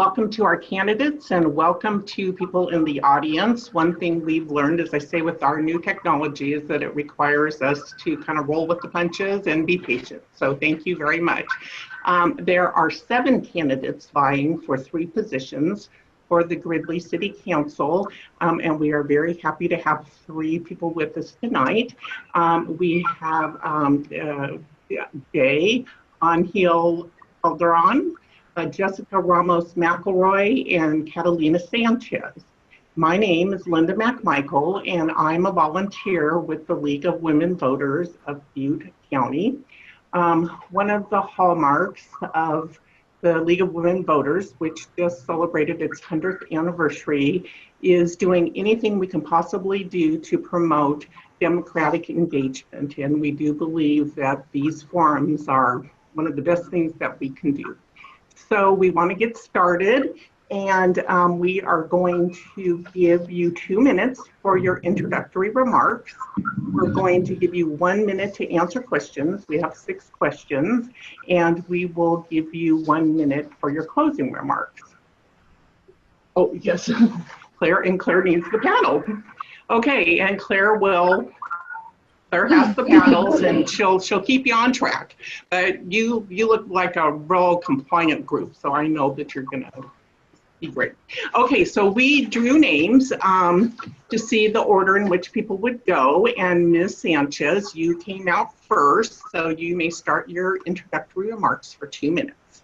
welcome to our candidates and welcome to people in the audience. One thing we've learned, as I say, with our new technology is that it requires us to kind of roll with the punches and be patient. So thank you very much. There are 7 candidates vying for 3 positions for the Gridley City Council, and we are very happy to have 3 people with us tonight. We have Jay Angel Calderon, Jessica Ramos McElroy, and Catalina Sanchez. My name is Linda McMichael, and I'm a volunteer with the League of Women Voters of Butte County. One of the hallmarks of the League of Women Voters, which just celebrated its 100th anniversary, is doing anything we can possibly do to promote democratic engagement. And we do believe that these forums are one of the best things that we can do. So we want to get started, and we are going to give you 2 minutes for your introductory remarks. We're going to give you 1 minute to answer questions. We have 6 questions, and we will give you 1 minute for your closing remarks. Oh, yes, Claire needs the paddle. Okay, and Claire has the paddles, and she'll keep you on track. But you look like a real compliant group, so I know that you're gonna be great. Okay, so we drew names to see the order in which people would go, and Ms. Sanchez, you came out first, so you may start your introductory remarks for 2 minutes.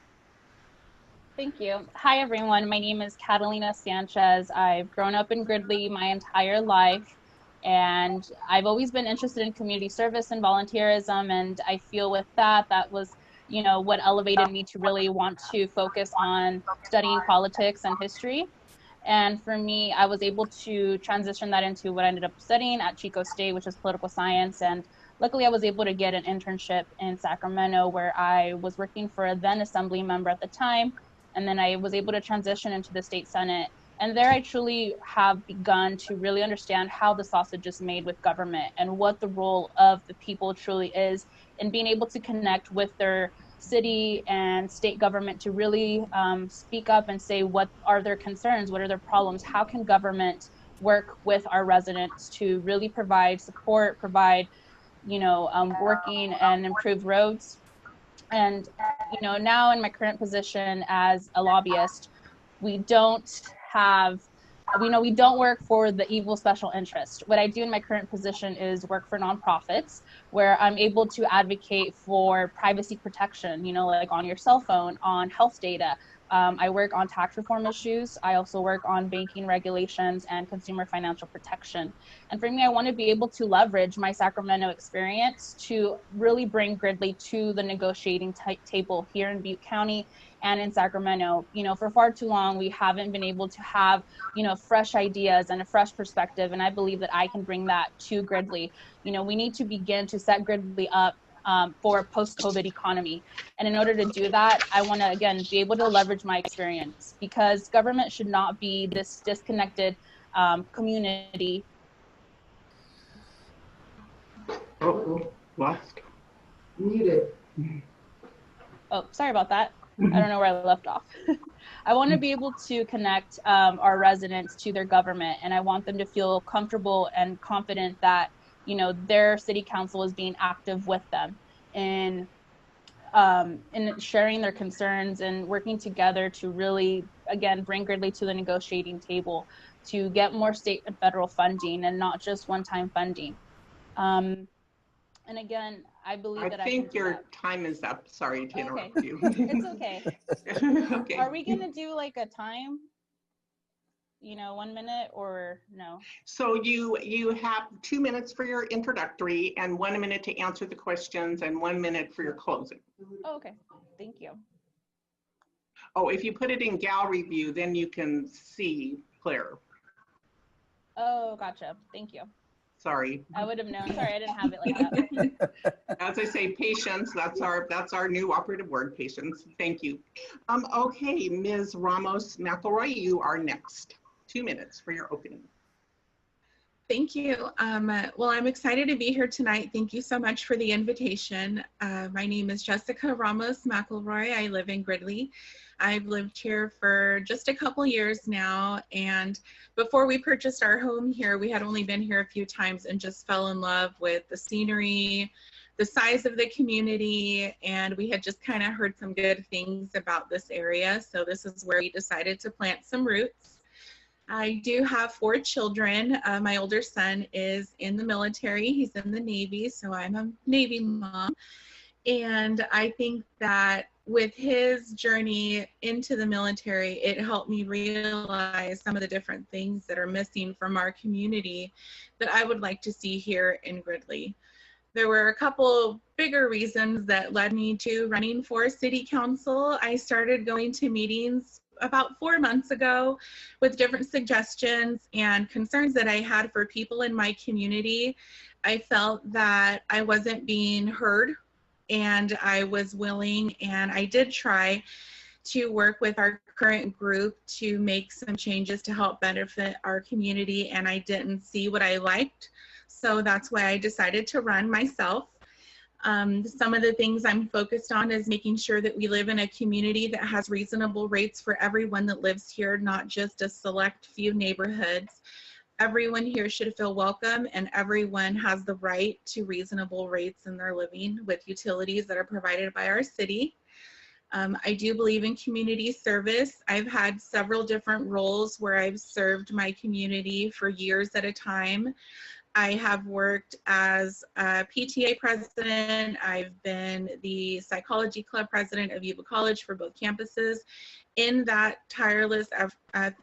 Thank you. Hi, everyone. My name is Catalina Sanchez. I've grown up in Gridley my entire life, and I've always been interested in community service and volunteerism, and I feel with that was, you know, what elevated me to really want to focus on studying politics and history. And for me, I was able to transition that into what I ended up studying at Chico State, which is political science. And luckily, I was able to get an internship in Sacramento, where I was working for a then assembly member at the time. And then I was able to transition into the state senate. And there I truly have begun to really understand how the sausage is made with government and what the role of the people truly is in being able to connect with their city and state government to really speak up and say what are their concerns, what are their problems, how can government work with our residents to really provide support, provide, you know, working and improved roads. And, you know, now in my current position as a lobbyist, we don't work for the evil special interest. What I do in my current position is work for nonprofits, where I'm able to advocate for privacy protection, you know, like on your cell phone, on health data. I work on tax reform issues. I also work on banking regulations and consumer financial protection. And for me, I want to be able to leverage my Sacramento experience to really bring Gridley to the negotiating table here in Butte County and in Sacramento. You know, for far too long, we haven't been able to have, you know, fresh ideas and a fresh perspective. And I believe that I can bring that to Gridley. You know, we need to begin to set Gridley up for a post-COVID economy. And in order to do that, I want to, again, be able to leverage my experience, because government should not be this disconnected community. Oh, lost. Muted. Oh, sorry about that. I don't know where I left off. I want to be able to connect our residents to their government, and I want them to feel comfortable and confident that, you know, their city council is being active with them in sharing their concerns and working together to really, again, bring Gridley to the negotiating table to get more state and federal funding and not just one-time funding. And again, I believe that I think your time is up. Sorry to interrupt you. It's okay. Okay. Are we gonna do like a time? You know, 1 minute or no? So you have 2 minutes for your introductory and 1 minute to answer the questions and 1 minute for your closing. Oh, okay. Thank you. Oh, if you put it in gallery view, then you can see Claire. Oh, gotcha. Thank you. Sorry. I would have known. Sorry, I didn't have it like that. As I say, patience. That's our new operative word, patience. Thank you. Okay, Ms. Ramos McElroy, you are next. 2 minutes for your opening. Thank you. Well, I'm excited to be here tonight. Thank you so much for the invitation. My name is Jessica Ramos McElroy. I live in Gridley. I've lived here for just a couple years now, and before we purchased our home here, we had only been here a few times and just fell in love with the scenery, the size of the community, and we had just kind of heard some good things about this area. So this is where we decided to plant some roots. I do have 4 children. My older son is in the military. He's in the Navy, so I'm a Navy mom. And I think that with his journey into the military, it helped me realize some of the different things that are missing from our community that I would like to see here in Gridley. There were a couple bigger reasons that led me to running for city council. I started going to meetings about 4 months ago with different suggestions and concerns that I had for people in my community. I felt that I wasn't being heard, and I was willing, and I did try to work with our current group to make some changes to help benefit our community, and I didn't see what I liked. So that's why I decided to run myself. Some of the things I'm focused on is making sure that we live in a community that has reasonable rates for everyone that lives here, not just a select few neighborhoods. Everyone here should feel welcome, and everyone has the right to reasonable rates in their living with utilities that are provided by our city. I do believe in community service. I've had several different roles where I've served my community for years at a time. I have worked as a PTA president. I've been the psychology club president of Yuba College for both campuses. In that tireless,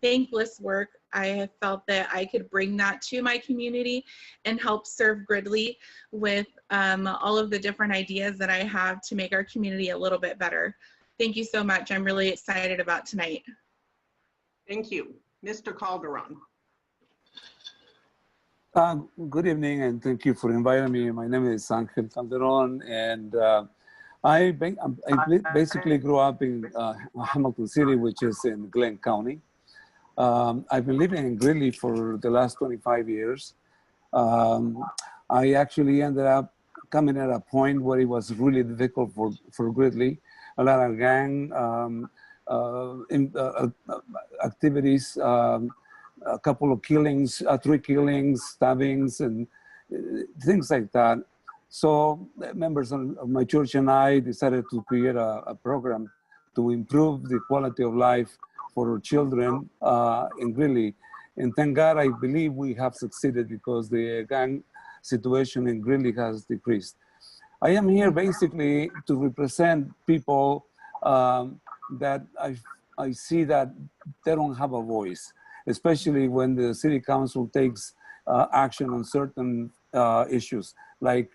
thankless work, I have felt that I could bring that to my community and help serve Gridley with all of the different ideas that I have to make our community a little bit better. Thank you so much. I'm really excited about tonight. Thank you. Mr. Calderon. Good evening, and thank you for inviting me. My name is Angel Calderon, and I basically grew up in Hamilton City, which is in Glenn County. I've been living in Gridley for the last 25 years. I actually ended up coming at a point where it was really difficult for Gridley. A lot of gang activities, a couple of killings, 3 killings, stabbings, and things like that. So members of my church and I decided to create a program to improve the quality of life for our children in Gridley. And thank God, I believe we have succeeded because the gang situation in Gridley has decreased. I am here basically to represent people that I see that they don't have a voice, especially when the city council takes action on certain issues, like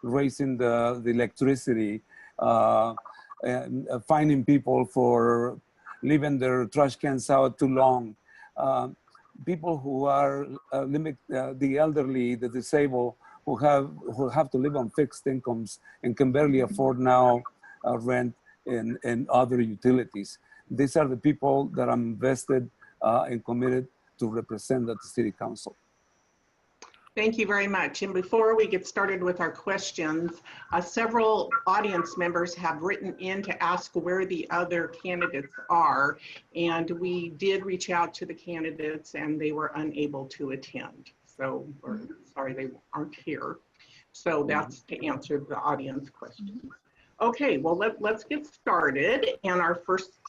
raising the electricity, and finding people for leaving their trash cans out too long, people who are the elderly, the disabled, who have to live on fixed incomes and can barely afford now rent and other utilities. These are the people that I'm invested and committed to represent at the City Council. Thank you very much. And before we get started with our questions, several audience members have written in to ask where the other candidates are. And we did reach out to the candidates and they were unable to attend. So we're sorry they aren't here. So that's to answer the audience questions. Okay, well, let's get started. And our first,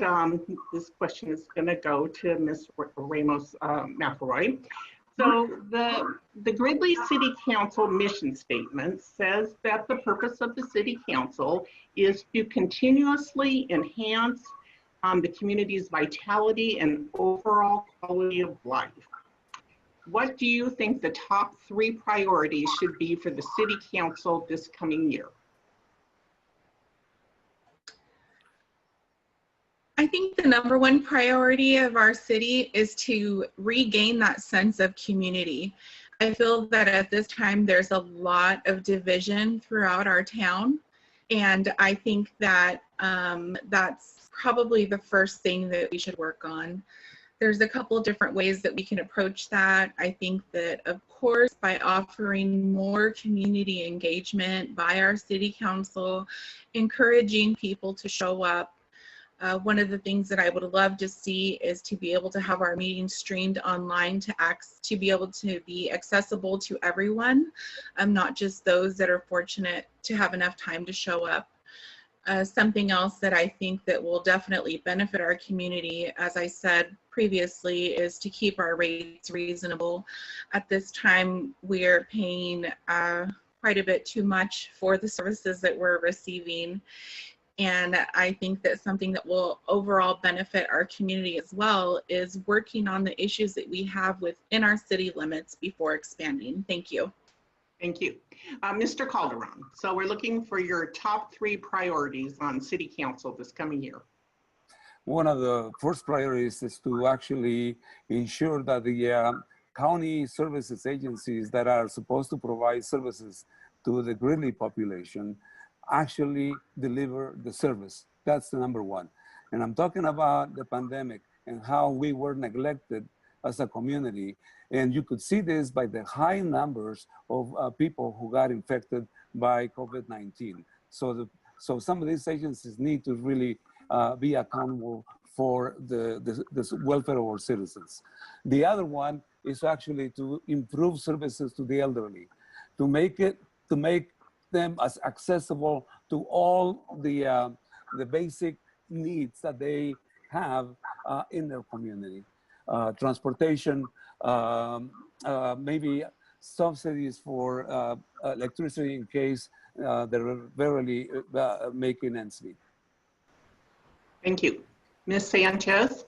this question is going to go to Ms. Ramos McElroy. So the Gridley City Council mission statement says that the purpose of the City Council is to continuously enhance the community's vitality and overall quality of life. What do you think the top 3 priorities should be for the City Council this coming year? I think the #1 priority of our city is to regain that sense of community. I feel that at this time there's a lot of division throughout our town, and I think that that's probably the first thing that we should work on. There's a couple different ways that we can approach that. I think that, of course, by offering more community engagement by our city council, encouraging people to show up, One of the things that I would love to see is to be able to have our meetings streamed online to be able to be accessible to everyone, not just those that are fortunate to have enough time to show up. Something else that I think that will definitely benefit our community, as I said previously, is to keep our rates reasonable. At this time, we're paying quite a bit too much for the services that we're receiving. And I think that something that will overall benefit our community as well is working on the issues that we have within our city limits before expanding. Thank you. Thank you. Mr. Calderon, so we're looking for your top 3 priorities on City Council this coming year. One of the first priorities is to actually ensure that the county services agencies that are supposed to provide services to the Greeley population actually deliver the service. That's the number one. And I'm talking about the pandemic and how we were neglected as a community. And you could see this by the high numbers of people who got infected by COVID-19. So some of these agencies need to really be accountable for the welfare of our citizens. The other one is actually to improve services to the elderly, to make them as accessible to all the basic needs that they have in their community. Transportation, maybe subsidies for electricity in case they're barely making ends meet. Thank you. Ms. Sanchez?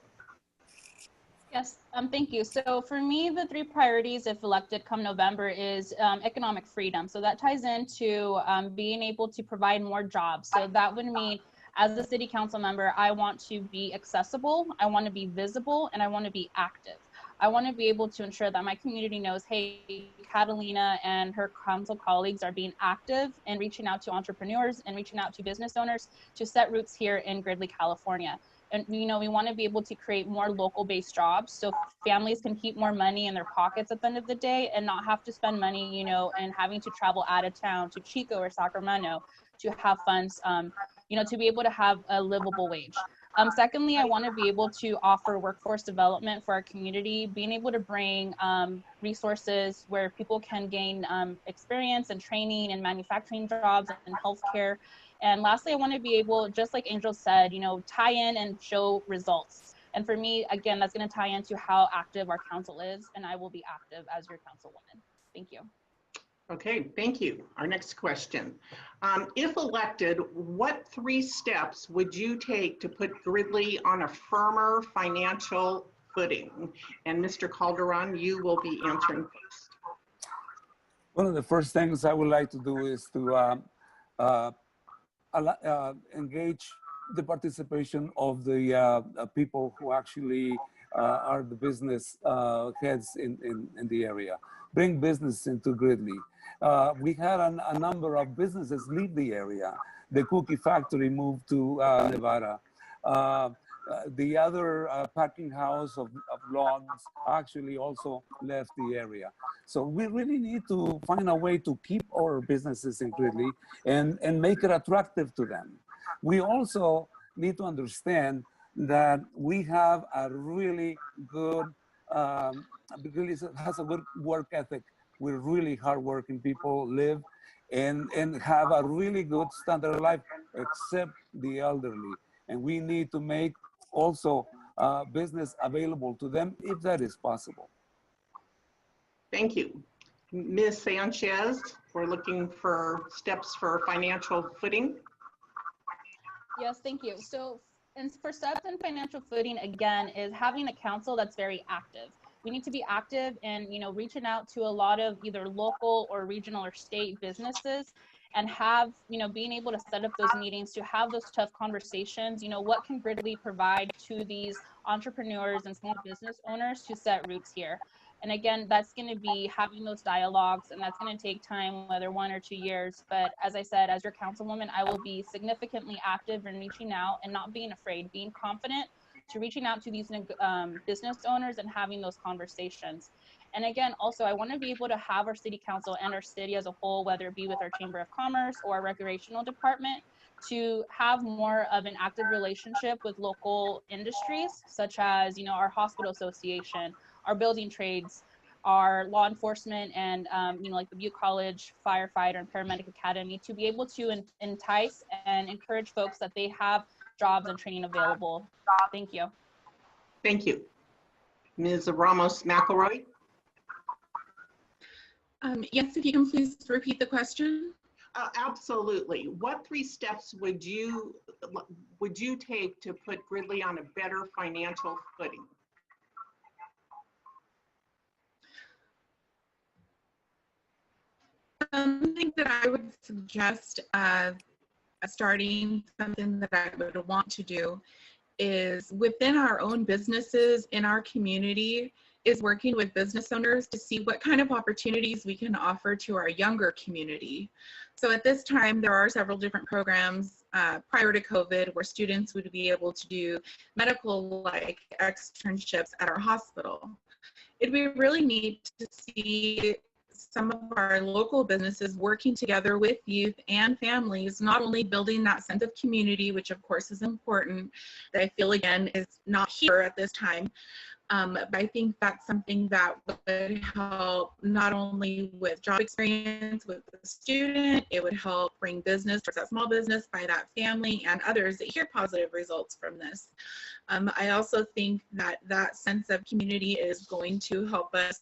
Yes, thank you. So for me, the 3 priorities, if elected come November, is economic freedom. So that ties into being able to provide more jobs. So that would mean, as a city council member, I want to be accessible, I want to be visible, and I want to be active. I want to be able to ensure that my community knows, hey, Catalina and her council colleagues are being active and reaching out to entrepreneurs and reaching out to business owners to set roots here in Gridley, California. And we want to be able to create more local-based jobs so families can keep more money in their pockets at the end of the day and not have to spend money, and having to travel out of town to Chico or Sacramento to have funds, to be able to have a livable wage. Secondly, I want to be able to offer workforce development for our community, being able to bring resources where people can gain experience and training in manufacturing jobs and healthcare. And lastly, I want to be able, just like Angel said, tie in and show results. And for me, again, that's going to tie into how active our council is, and I will be active as your councilwoman. Thank you. Okay, thank you. Our next question. If elected, what 3 steps would you take to put Gridley on a firmer financial footing? And Mr. Calderon, you will be answering first. One of the first things I would like to do is to engage the participation of the people who actually are the business heads in the area. Bring business into Gridley. We had a number of businesses leave the area. The cookie factory moved to Nevada. The other packing house of logs actually also left the area. So we really need to find a way to keep our businesses in Gridley and make it attractive to them. We also need to understand that we have a really good, Gridley has a good work ethic. We're really hardworking people, live and have a really good standard of life, except the elderly. And we need to make also business available to them if that is possible. Thank you. Ms. Sanchez, we're looking for steps for financial footing. Yes, thank you. So, and for steps in financial footing, again, is having a council that's very active. We need to be active in, reaching out to a lot of either local or regional or state businesses and have, being able to set up those meetings to have those tough conversations. What can Gridley provide to these entrepreneurs and small business owners to set roots here? And again, that's going to be having those dialogues, and that's going to take time, whether 1 or 2 years. But as I said, as your councilwoman, I will be significantly active in reaching out and not being afraid, being confident to reaching out to these business owners and having those conversations. And again, also, I want to be able to have our city council and our city as a whole, whether it be with our Chamber of Commerce or our recreational department, to have more of an active relationship with local industries, such as, you know, our hospital association, our building trades, our law enforcement, and you know, like the Butte College Firefighter and Paramedic Academy, to be able to entice and encourage folks that they have jobs and training available. Thank you. Thank you. Ms. Ramos McElroy? Yes, if you can please repeat the question. Absolutely. What 3 steps would you take to put Gridley on a better financial footing? Something that I would suggest starting, something that I would want to do is within our own businesses in our community, is working with business owners to see what kind of opportunities we can offer to our younger community. So at this time, there are several different programs prior to COVID where students would be able to do medical-like externships at our hospital. It'd be really neat to see some of our local businesses working together with youth and families, not only building that sense of community, which of course is important, that I feel again is not here at this time. But I think that's something that would help not only with job experience with the student, it would help bring business towards that small business by that family and others that hear positive results from this. I also think that that sense of community is going to help us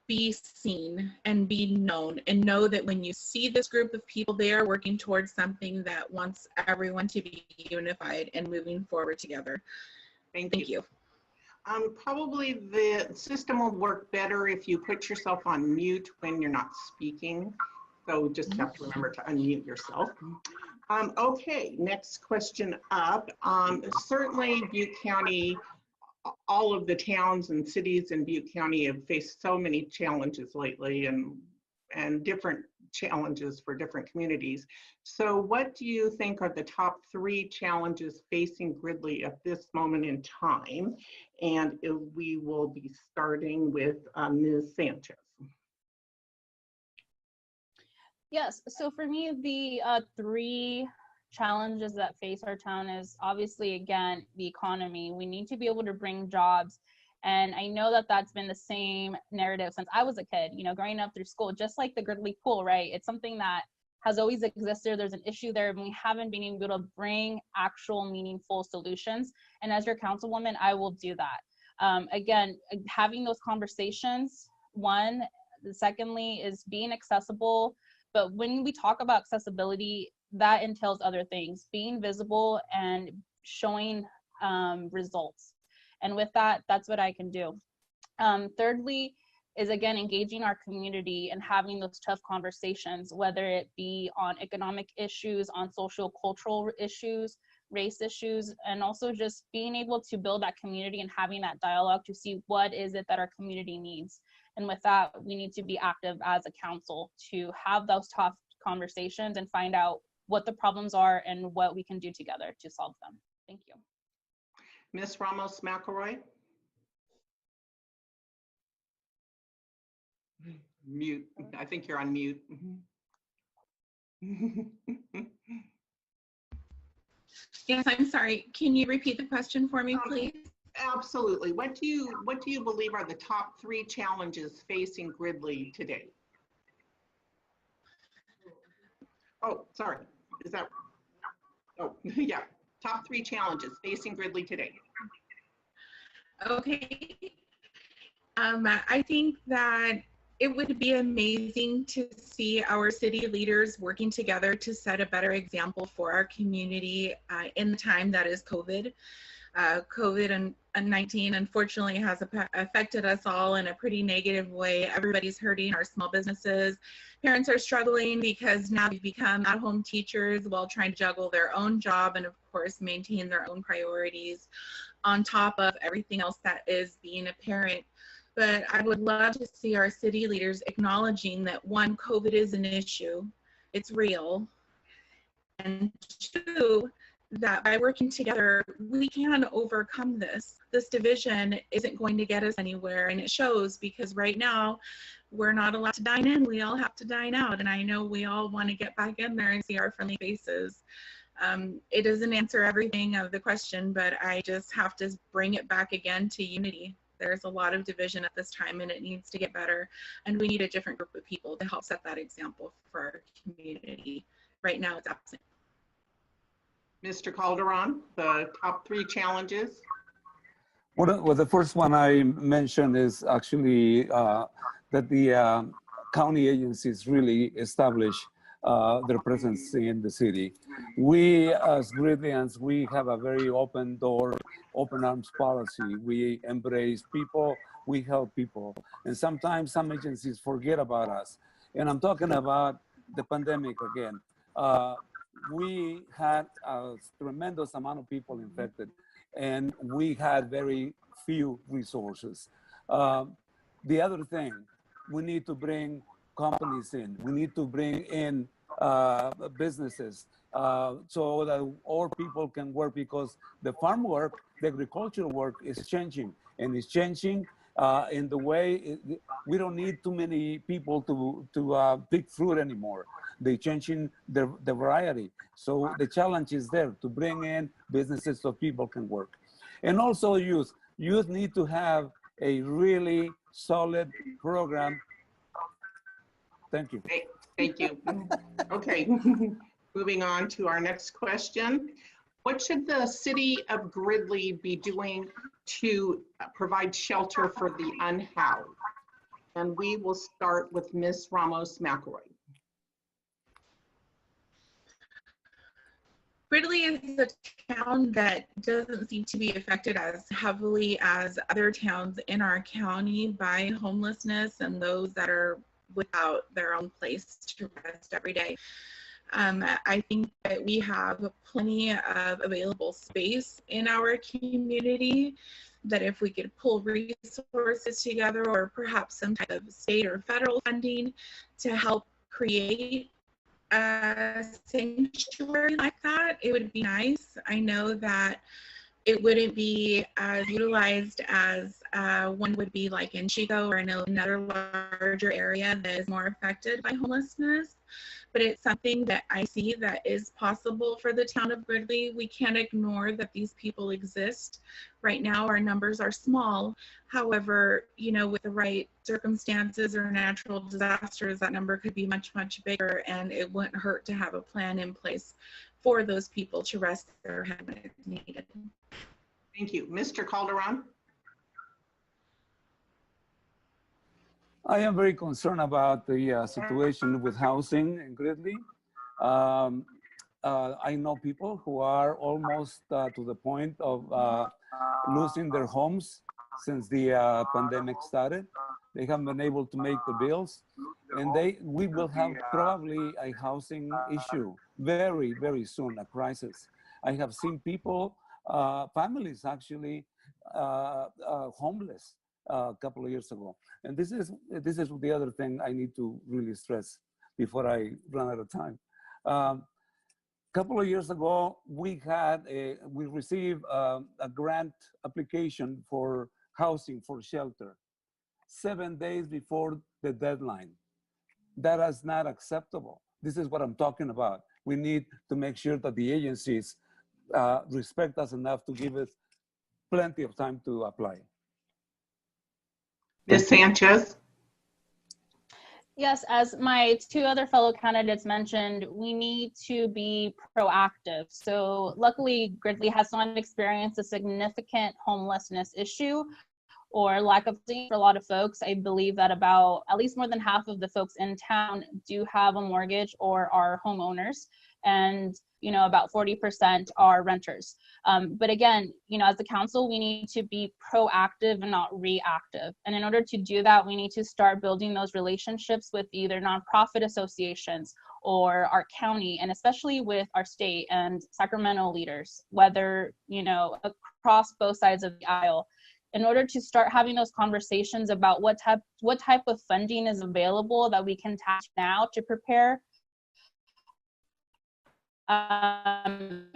be seen and be known, and know that when you see this group of people, they are working towards something that wants everyone to be unified and moving forward together. Thank you. Probably the system will work better if you put yourself on mute when you're not speaking. So just have to remember to unmute yourself. Okay, next question up. Certainly Butte County, all of the towns and cities in Butte County have faced so many challenges lately, and different challenges for different communities. So what do you think are the top 3 challenges facing Gridley at this moment in time? And we will be starting with Ms. Sanchez. Yes, so for me, the 3 challenges that face our town is obviously, again, the economy. We need to be able to bring jobs. And I know that that's been the same narrative since I was a kid, you know, growing up through school, just like the Gridley pool, right? It's something that has always existed. There's an issue there, and we haven't been able to bring actual meaningful solutions. And as your councilwoman, I will do that. Again, having those conversations, one. Secondly is being accessible. But when we talk about accessibility, that entails other things, being visible and showing results. And with that, that's what I can do. Thirdly is, again, engaging our community and having those tough conversations, whether it be on economic issues, on social cultural issues, race issues, and also just being able to build that community and having that dialogue to see what is it that our community needs. And with that, we need to be active as a council to have those tough conversations and find out what the problems are and what we can do together to solve them. Thank you. Ms. Ramos McElroy? Mute. I think you're on mute. Yes, I'm sorry. Can you repeat the question for me, please? Absolutely. What do you believe are the top 3 challenges facing Gridley today? Oh, sorry. Is that? Oh, yeah. Top 3 challenges facing Gridley today. Okay. I think that it would be amazing to see our city leaders working together to set a better example for our community in the time that is COVID. COVID-19 unfortunately has affected us all in a pretty negative way. Everybody's hurting, our small businesses. Parents are struggling because now they've become at-home teachers while trying to juggle their own job and, of course, maintain their own priorities on top of everything else that is being a parent. But I would love to see our city leaders acknowledging that, 1, COVID is an issue, it's real, and 2, that by working together, we can overcome this. This division isn't going to get us anywhere, and it shows because right now we're not allowed to dine in. We all have to dine out. And I know we all want to get back in there and see our friendly faces. It doesn't answer everything of the question, but I just have to bring it back again to unity. There's a lot of division at this time, and it needs to get better. And we need a different group of people to help set that example for our community. Right now, it's absent. Mr. Calderon, the top 3 challenges. Well, the first one I mentioned is actually that the county agencies really establish their presence in the city. We, as Gridleyans, we have a very open door, open arms policy. We embrace people, we help people. And sometimes some agencies forget about us. And I'm talking about the pandemic again. We had a tremendous amount of people infected, and we had very few resources. The other thing, we need to bring companies in. We need to bring in businesses so that all people can work, because the farm work, the agricultural work is changing, and it's changing in the way we don't need too many people to pick fruit anymore. They're changing the variety. So the challenge is there to bring in businesses so people can work. And also youth. Youth need to have a really solid program. Thank you. Thank you. Okay, moving on to our next question. What should the city of Gridley be doing to provide shelter for the unhoused? And we will start with Ms. Ramos McElroy. Gridley is a town that doesn't seem to be affected as heavily as other towns in our county by homelessness and those that are without their own place to rest every day. I think that we have plenty of available space in our community, that if we could pull resources together, or perhaps some type of state or federal funding to help create a sanctuary like that, it would be nice. I know that it wouldn't be as utilized as one would be like in Chico or in another larger area that is more affected by homelessness. But it's something that I see that is possible for the town of Gridley. We can't ignore that these people exist. Right now, our numbers are small. However, you know, with the right circumstances or natural disasters, that number could be much, much bigger, and it wouldn't hurt to have a plan in place for those people to rest their head when it's needed. Thank you. Mr. Calderon. I am very concerned about the situation with housing in Gridley. I know people who are almost to the point of losing their homes since the pandemic started. They haven't been able to make the bills, and we will have probably a housing issue very, very soon, a crisis. I have seen people, families actually, homeless a couple of years ago. And this is the other thing I need to really stress before I run out of time. A couple of years ago, we received a grant application for housing, for shelter, 7 days before the deadline. That is not acceptable. This is what I'm talking about. We need to make sure that the agencies respect us enough to give us plenty of time to apply. Ms. Sanchez. Yes, as my 2 other fellow candidates mentioned, we need to be proactive. So luckily, Gridley has not experienced a significant homelessness issue or lack of housing for a lot of folks. I believe that about at least more than half of the folks in town do have a mortgage or are homeowners, and about 40% are renters. But again, as a council, we need to be proactive and not reactive. And in order to do that, we need to start building those relationships with either nonprofit associations or our county, and especially with our state and Sacramento leaders, whether, across both sides of the aisle, in order to start having those conversations about what type of funding is available that we can tap now to prepare in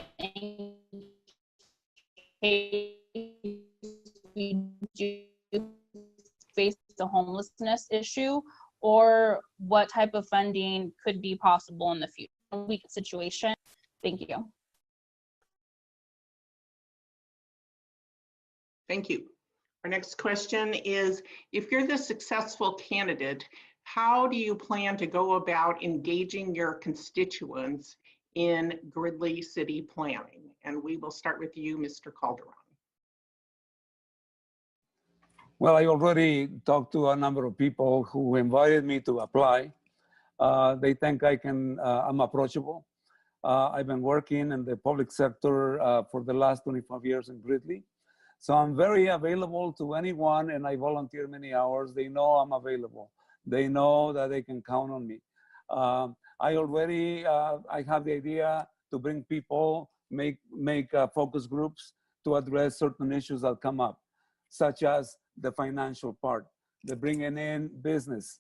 case we do face the homelessness issue, or what type of funding could be possible in the future situation. Thank you. Thank you. Our next question is, if you're the successful candidate, how do you plan to go about engaging your constituents in Gridley city planning? And we will start with you, Mr. Calderon. Well, I already talked to a number of people who invited me to apply. They think I'm approachable. I've been working in the public sector for the last 25 years in Gridley. So I'm very available to anyone, and I volunteer many hours. They know I'm available. They know that they can count on me. I have the idea to bring people, make focus groups to address certain issues that come up, such as the financial part, the bringing in business,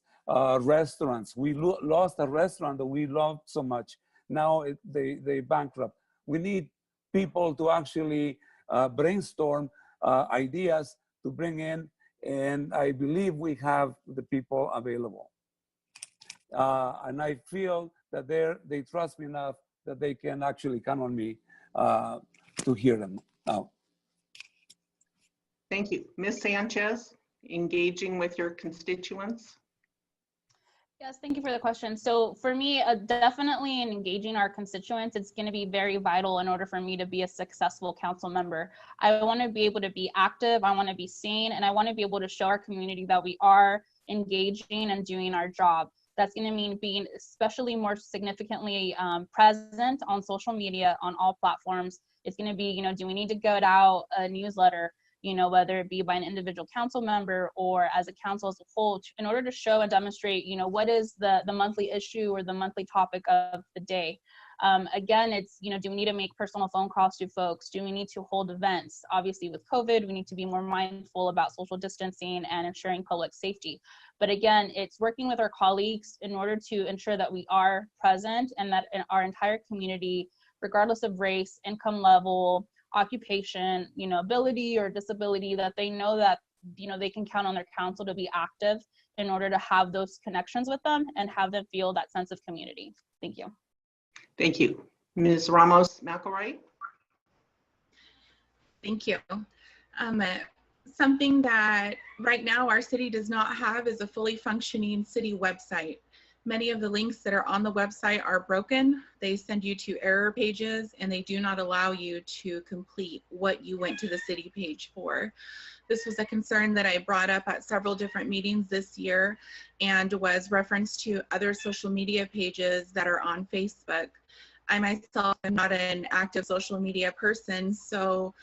restaurants. We lost a restaurant that we loved so much. Now they bankrupt. We need people to actually brainstorm ideas to bring in, and I believe we have the people available. And I feel that they trust me enough that they can actually count on me to hear them out. Thank you. Ms. Sanchez, engaging with your constituents. Yes, thank you for the question. So for me, definitely in engaging our constituents, it's going to be very vital in order for me to be a successful council member. I want to be able to be active, I want to be seen, and I want to be able to show our community that we are engaging and doing our job. That's going to mean being especially more significantly present on social media, on all platforms. It's going to be, do we need to get out a newsletter? Whether it be by an individual council member or as a council as a whole, in order to show and demonstrate, what is the monthly issue or the monthly topic of the day. Again, it's, do we need to make personal phone calls to folks? Do we need to hold events? Obviously with COVID, we need to be more mindful about social distancing and ensuring public safety. But again, it's working with our colleagues in order to ensure that we are present and that in our entire community, regardless of race, income level, occupation, ability or disability, that they know that, they can count on their council to be active in order to have those connections with them and have them feel that sense of community. Thank you. Thank you. Ms. Ramos McElroy. Thank you. Something that right now our city does not have is a fully functioning city website. Many of the links that are on the website are broken. They send you to error pages and they do not allow you to complete what you went to the city page for. This was a concern that I brought up at several different meetings this year and was referenced to other social media pages that are on Facebook. I myself am not an active social media person, so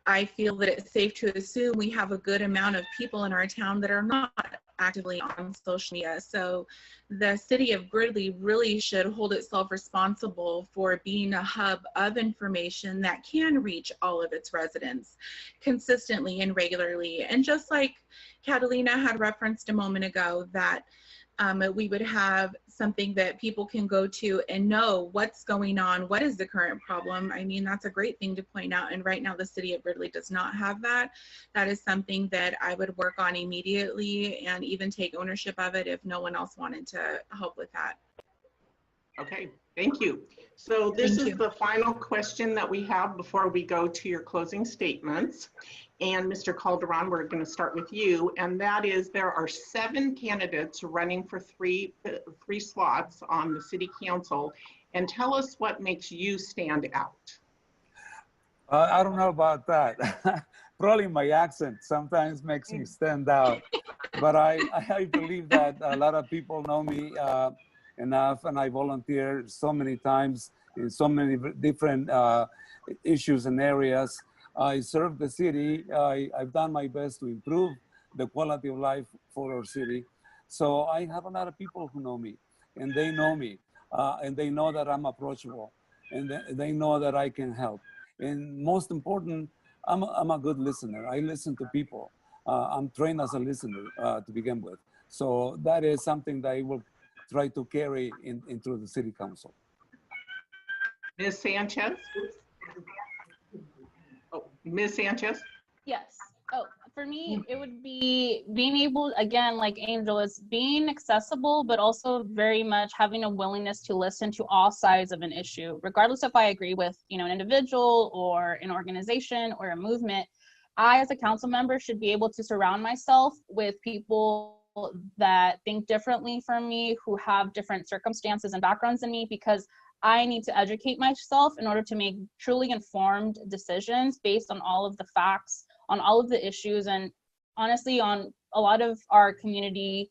I feel that it's safe to assume we have a good amount of people in our town that are not actively on social media. So the city of Gridley really should hold itself responsible for being a hub of information that can reach all of its residents consistently and regularly. And just like Catalina had referenced a moment ago, that we would have something that people can go to and know what's going on, what is the current problem. I mean, that's a great thing to point out. And right now the city of Gridley does not have that. That is something that I would work on immediately and even take ownership of it if no one else wanted to help with that. Okay, thank you. So this is the final question that we have before we go to your closing statements. And Mr. Calderon, we're going to start with you. And that is, there are 7 candidates running for three slots on the city council. And tell us what makes you stand out. I don't know about that. Probably my accent sometimes makes me stand out. But I believe that a lot of people know me enough, and I volunteer so many times in so many different issues and areas. I serve the city. I've done my best to improve the quality of life for our city. So I have a lot of people who know me, and they know me, and they know that I'm approachable, and they know that I can help. And most important, I'm a good listener. I listen to people. I'm trained as a listener to begin with. So that is something that I will try to carry into the city council. Ms. Sanchez? Oh, Ms. Sanchez? Yes. Oh, for me, it would be being able, again, like Angel, is being accessible, but also very much having a willingness to listen to all sides of an issue, regardless if I agree with, an individual or an organization or a movement. I, as a council member, should be able to surround myself with people that think differently from me, who have different circumstances and backgrounds than me, because I need to educate myself in order to make truly informed decisions based on all of the facts, on all of the issues, and honestly on a lot of our community,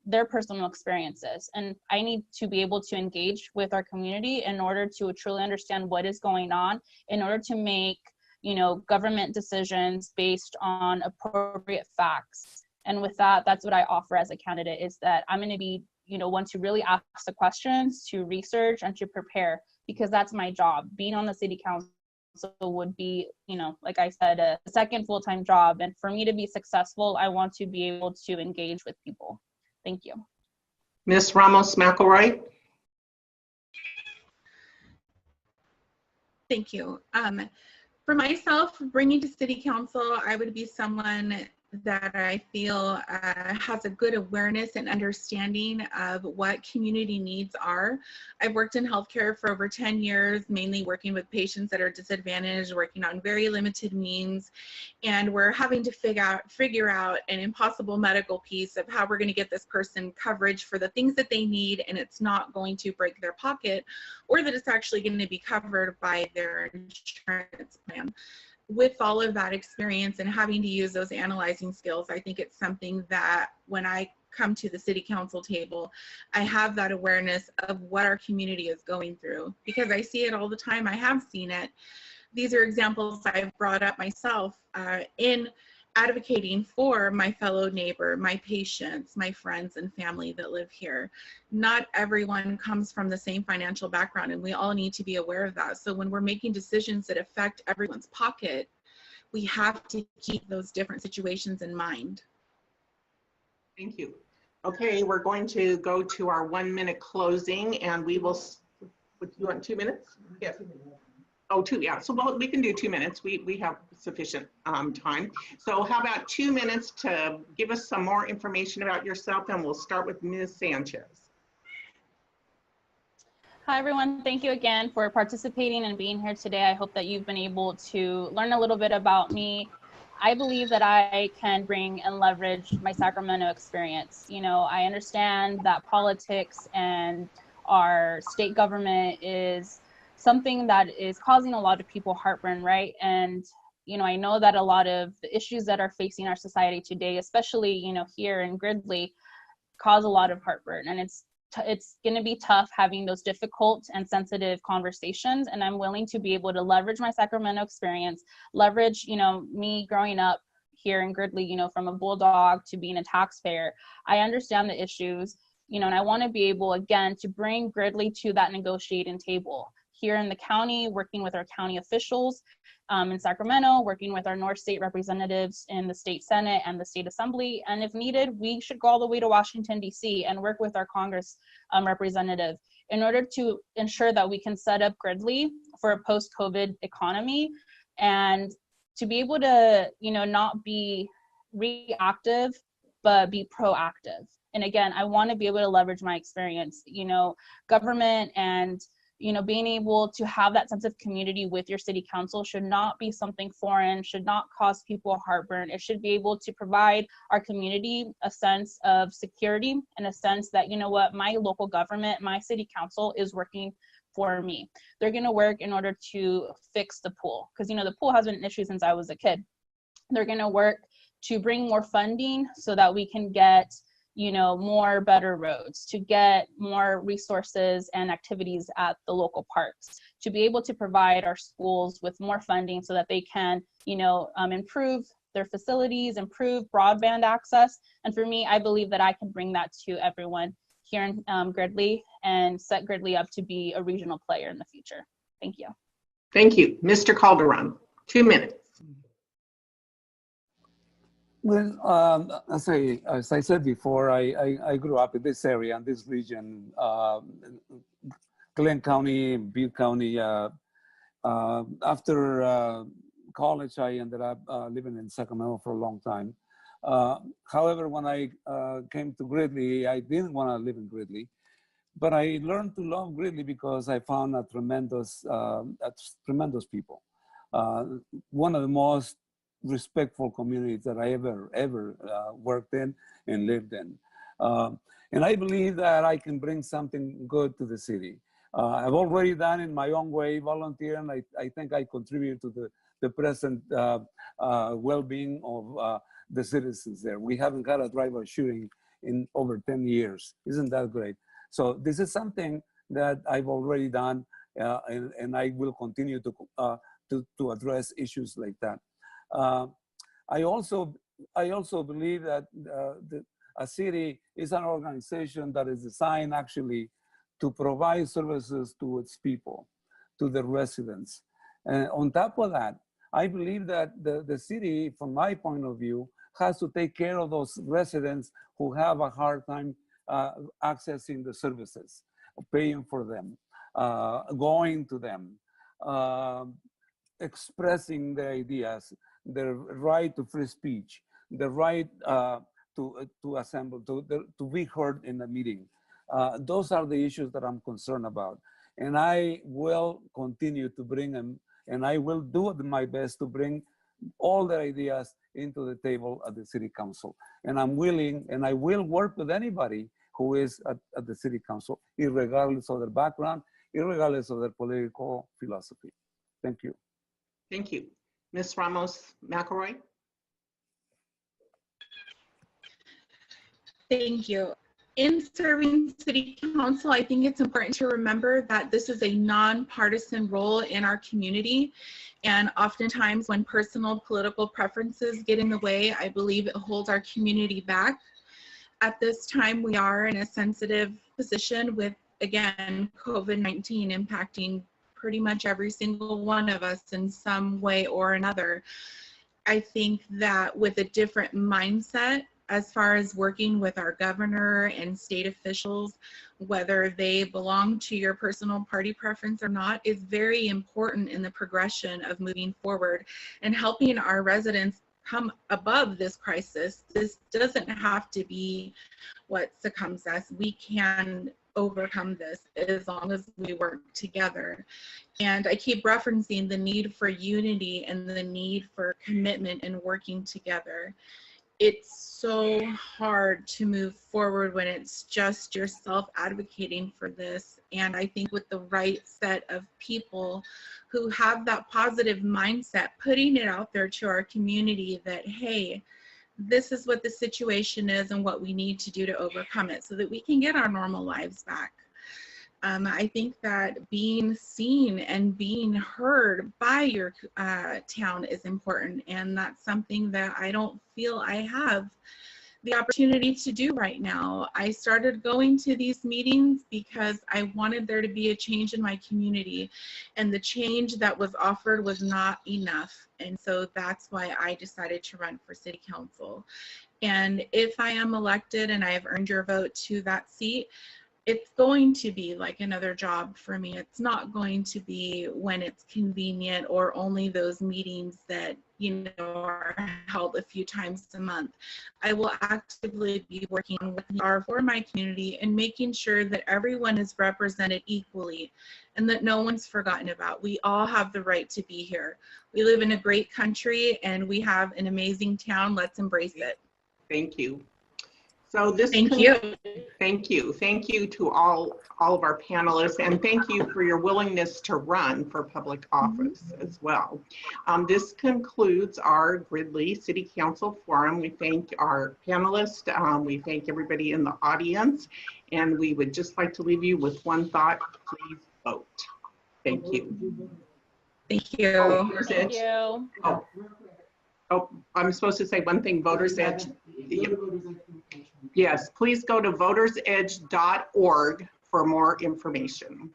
their personal experiences. And I need to be able to engage with our community in order to truly understand what is going on, in order to make government decisions based on appropriate facts. And with that, that's what I offer as a candidate, is that I'm going to be one to really ask the questions, to research, and to prepare, because that's my job. Being on the city council would be, like I said, a second full-time job. And for me to be successful, I want to be able to engage with people. Thank you. Ms. Ramos McElroy. Thank you. For myself, bringing to city council, I would be someone that I feel has a good awareness and understanding of what community needs are. I've worked in healthcare for over 10 years, mainly working with patients that are disadvantaged, working on very limited means, and we're having to figure out an impossible medical piece of how we're going to get this person coverage for the things that they need, and it's not going to break their pocket, or that it's actually going to be covered by their insurance plan. With all of that experience and having to use those analyzing skills, I think it's something that when I come to the city council table, I have that awareness of what our community is going through, because I see it all the time. I have seen it. These are examples I've brought up myself in advocating for my fellow neighbor, my patients, my friends and family that live here. Not everyone comes from the same financial background, and we all need to be aware of that. So when we're making decisions that affect everyone's pocket, we have to keep those different situations in mind. Thank you. Okay, we're going to go to our 1 minute closing, and we will, you want 2 minutes? Yes. Oh, 2, yeah. So well, we can do 2 minutes. We have sufficient time. So how about 2 minutes to give us some more information about yourself, and we'll start with Ms. Sanchez. Hi, everyone. Thank you again for participating and being here today. I hope that you've been able to learn a little bit about me. I believe that I can bring and leverage my Sacramento experience. I understand that politics and our state government is something that is causing a lot of people heartburn, right? And I know that a lot of the issues that are facing our society today, especially here in Gridley, cause a lot of heartburn, and it's going to be tough having those difficult and sensitive conversations. And I'm willing to be able to leverage my Sacramento experience, leverage me growing up here in Gridley, from a bulldog to being a taxpayer. I understand the issues, and I want to be able again to bring Gridley to that negotiating table. Here in the county, working with our county officials, in Sacramento, working with our North State representatives in the state Senate and the state assembly. And if needed, we should go all the way to Washington, D.C. and work with our Congress representative in order to ensure that we can set up Gridley for a post-COVID economy, and to be able to, not be reactive, but be proactive. And again, I want to be able to leverage my experience, government and being able to have that sense of community with your city council should not be something foreign, should not cause people heartburn. It should be able to provide our community a sense of security and a sense that, my local government, my city council is working for me. They're going to work in order to fix the pool, because, the pool has been an issue since I was a kid. They're going to work to bring more funding so that we can get more better roads, to get more resources and activities at the local parks, to be able to provide our schools with more funding so that they can, improve their facilities, improve broadband access. And for me, I believe that I can bring that to everyone here in Gridley and set Gridley up to be a regional player in the future. Thank you. Thank you. Mr. Calderon, 2 minutes. Well, as I said before, I grew up in this area, in this region, Glenn County, Butte County. After college, I ended up living in Sacramento for a long time. However, when I came to Gridley, I didn't want to live in Gridley, but I learned to love Gridley because I found a tremendous people. One of the most respectful communities that I ever worked in and lived in. And I believe that I can bring something good to the city. I've already done in my own way, volunteer, and I think I contribute to the present well-being of the citizens there. We haven't had a drive-by shooting in over 10 years. Isn't that great? So this is something that I've already done, and I will continue to address issues like that. I also believe that a city is an organization that is designed actually to provide services to its people, to the residents. And on top of that, I believe that the city, from my point of view, has to take care of those residents who have a hard time accessing the services, paying for them, going to them, expressing their ideas, their right to free speech, the right to assemble, to be heard in a meeting. Those are the issues that I'm concerned about. And I will continue to bring them, and I will do my best to bring all the ideas into the table at the city council. And I'm willing, and I will work with anybody who is at the city council, irregardless of their background, irregardless of their political philosophy. Thank you. Thank you. Ms. Ramos McElroy. Thank you. In serving city council, I think it's important to remember that this is a nonpartisan role in our community. And oftentimes when personal political preferences get in the way, I believe it holds our community back. At this time, we are in a sensitive position with, again, COVID-19 impacting pretty much every single one of us in some way or another. I think that with a different mindset, as far as working with our governor and state officials, whether they belong to your personal party preference or not, is very important in the progression of moving forward and helping our residents come above this crisis. This doesn't have to be what succumbs us. We can overcome this as long as we work together. And I keep referencing the need for unity and the need for commitment and working together. It's so hard to move forward when it's just yourself advocating for this. And I think with the right set of people who have that positive mindset, putting it out there to our community that, hey, this is what the situation is and what we need to do to overcome it so that we can get our normal lives back. I think that being seen and being heard by your town is important, and that's something that I don't feel I have the opportunity to do right now. I started going to these meetings because I wanted there to be a change in my community, and the change that was offered was not enough. And so that's why I decided to run for city council. And if I am elected and I have earned your vote to that seat, it's going to be like another job for me. It's not going to be when it's convenient or only those meetings that, you know, are held a few times a month. I will actively be working with for my community and making sure that everyone is represented equally and that no one's forgotten about. We all have the right to be here. We live in a great country and we have an amazing town. Let's embrace it. Thank you. So this Thank you. Thank you. Thank you to all of our panelists, and thank you for your willingness to run for public office as well. This concludes our Gridley City Council Forum. We thank our panelists. We thank everybody in the audience, and we would just like to leave you with one thought: please vote. Thank you. Thank you. Oh, Thank you. Oh, I'm supposed to say one thing, Voters Edge. Yes, please go to votersedge.org for more information.